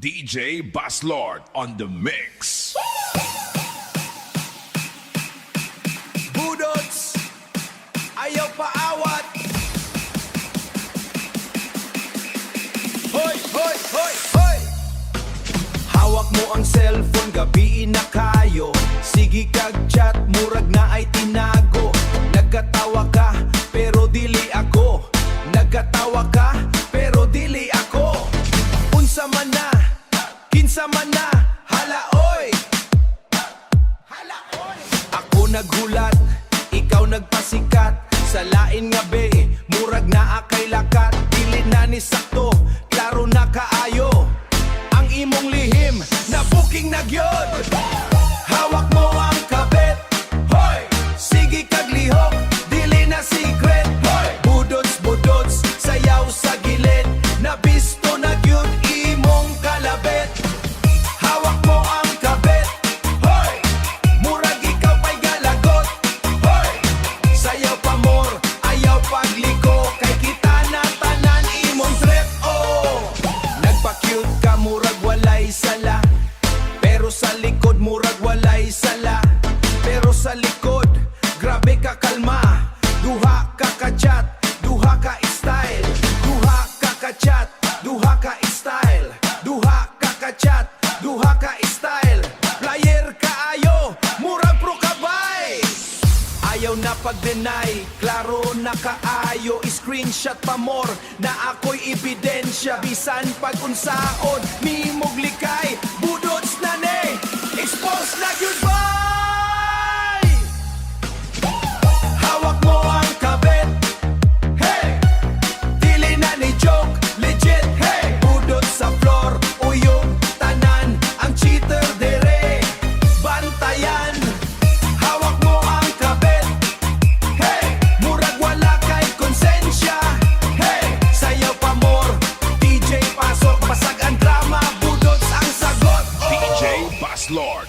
DJ Basslord on the mix. Budots, ayaw paawat. Hoy, hoy, hoy, hoy. Hawak mo ang cellphone, gabi na kayo. Sige kag chat, murag na ay tinago. Nagkatawa ka, pero dili ako. Nagkatawa ka, pero dili ako. Unsa man na, kinsa man na, hala oy. Hala oy. Ako naghulat, ikaw nagpasikat. Sa lain nga be, murag na akay lakat. Dili na ni sakto, klaro na kaayo. Ang imong lihim, na booking na gyud. Hawak mo ang kabit, hoy. Sige kag lihok, dili na secret, hoy. Budots, budots, sayaw sa gilid. Nabisto na gyud imong kalabit. Hawak mo ang kabit, hoy. Murag ikaw pa'y galagot, hoy. Sayaw pa more, ayaw pagliko. Kay kita na tanan imong trip, oh. Nagpa-cute ka, murag walay sala. Pero sa likod, murag walay sala. Pero sa likod, grabe ka kalma. Duha ka ka-chat, duha ka style. Duha ka ka-chat, duha ka style. Duha ka ka-chat, duha ka style. Player ka ayo, murag pro kabay. Ayaw na pag-deny, klaro na kaayo. Screenshot pa more, na ako'y ebidensya. Bisan pag-unsaon, mimog likay. Budots na ne, expose na goodbye. Hawak mo ang kabit, hey. Dili na ni joke, legit, hey. Budots sa floor, uyong tanan. Ang cheater dere, bantayan. Hawak mo ang kabit, hey. Murag wala kay konsensya, hey. Sayaw pa more, DJ pasok. Pasag ang drama, budots ang sagot, oh. DJ Basslord.